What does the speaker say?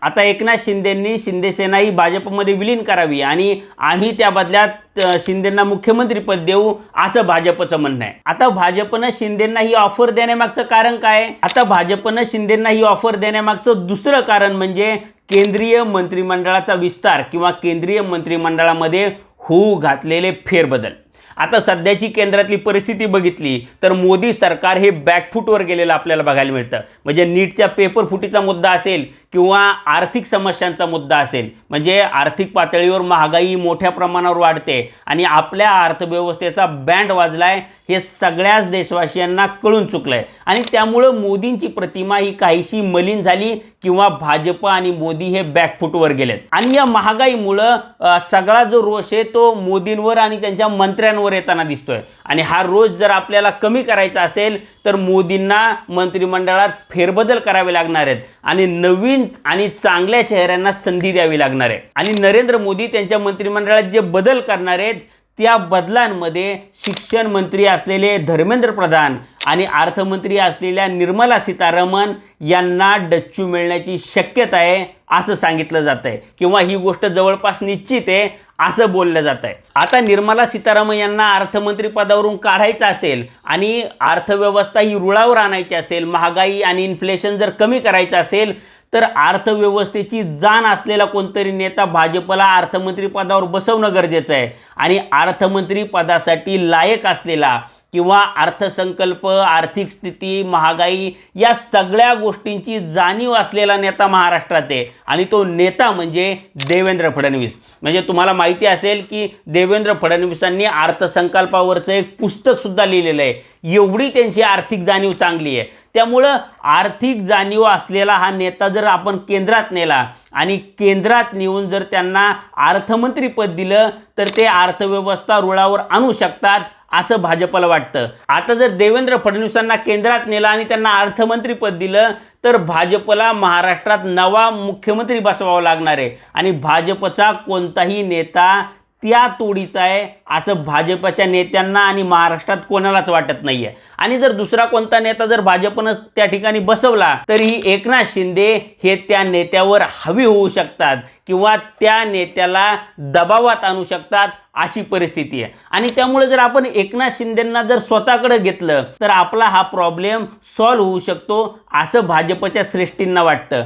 आता एकनाथ शिंदेंनी शिंदेसेना ही भाजपमध्ये विलीन करावी आणि आम्ही त्या बदल्यात शिंदेंना मुख्यमंत्रीपद देऊ असं भाजपचं म्हणणं आहे। आता भाजपनं शिंदेंना ही ऑफर देण्यामागचं कारण काय? आता भाजपनं शिंदेंना ही ऑफर देण्यामागचं दुसरं कारण म्हणजे केंद्रीय मंत्रिमंडळाचा विस्तार किंवा केंद्रीय मंत्रिमंडळामध्ये होऊ घातलेले फेरबदल। आता सध्याची केंद्रातली परिस्थिती बघितली तर मोदी सरकार हे बॅकफूटवर गेलेलं आपल्याला बघायला मिळतं। म्हणजे नीटच्या पेपर फुटीचा मुद्दा असेल किंवा आर्थिक समस्यांचा मुद्दा असेल, म्हणजे आर्थिक पातळीवर महागाई मोठ्या प्रमाणावर वाढते आणि आपल्या अर्थव्यवस्थेचा बँड वाजलाय हे सगळ्याच देशवासियांना कळून चुकलंय आणि त्यामुळं मोदींची प्रतिमा ही काहीशी मलिन झाली किंवा भाजप आणि मोदी हे बॅकफूटवर गेलेत आणि या महागाईमुळं सगळा जो रोष आहे तो मोदींवर आणि त्यांच्या मंत्र्यांवर येताना दिसतोय आणि हा रोष जर आपल्याला कमी करायचा असेल तर मोदींना मंत्रिमंडळात फेरबदल करावे लागणार आहेत आणि नवीन आणि चांगल्या चेहऱ्यांना संधी द्यावी लागणार आहे आणि नरेंद्र मोदी त्यांच्या मंत्रिमंडळात जे बदल करणार आहेत त्या बदलांमध्ये शिक्षण मंत्री असलेले धर्मेंद्र प्रधान आणि अर्थमंत्री असलेल्या निर्मला सीतारामन यांना डच्चू मिळण्याची शक्यता आहे असं सांगितलं जात आहे किंवा ही गोष्ट जवळपास निश्चित आहे असं बोललं जात आहे। आता निर्मला सीतारामन यांना अर्थमंत्री पदावरून काढायचं असेल आणि अर्थव्यवस्था ही रुळावर आणायची असेल, महागाई आणि इन्फ्लेशन जर कमी करायचं असेल तर अर्थव्यवस्थेची जाण असलेला कोणतरी नेता भाजपला अर्थमंत्री पदावर बसवणं गरजेचं आहे आणि अर्थमंत्री पदासाठी लायक असलेला किंवा अर्थसंकल्प, आर्थिक स्थिती, महागाई या सगळ्या गोष्टींची जाणीव असलेला नेता महाराष्ट्रात आहे आणि तो नेता म्हणजे देवेंद्र फडणवीस। म्हणजे तुम्हाला माहिती असेल की देवेंद्र फडणवीसांनी अर्थसंकल्पावरचं एक पुस्तक सुद्धा लिहिलेलं आहे। एवढी त्यांची आर्थिक जाणीव चांगली आहे, त्यामुळं आर्थिक जाणीव असलेला हा नेता जर आपण केंद्रात नेला आणि केंद्रात नेऊन जर त्यांना अर्थमंत्रीपद दिलं तर ते अर्थव्यवस्था रुळावर आणू शकतात असं भाजपला वाटतं। आता जर देवेंद्र फडणवीसांना केंद्रात नेलं आणि त्यांना अर्थमंत्रीपद दिलं तर भाजपला महाराष्ट्रात नवा मुख्यमंत्री बसवावा लागणार आहे आणि भाजपचा कोणताही नेता त्या तोडीचा आहे असं भाजपच्या नेत्यांना आणि महाराष्ट्रात कोणालाच वाटत नाहीये आणि जर दुसरा कोणता नेता जर भाजपनं त्या ठिकाणी बसवला तरी एकनाथ शिंदे हे त्या नेत्यावर हवी होऊ शकतात किंवा त्या नेत्याला दबावात आणू शकतात अशी परिस्थिती आहे आणि त्यामुळे जर आपण एकनाथ शिंदेंना जर स्वतःकडे घेतलं तर आपला हा प्रॉब्लेम सॉल्व्ह होऊ शकतो असं भाजपच्या श्रेष्ठींना वाटतं।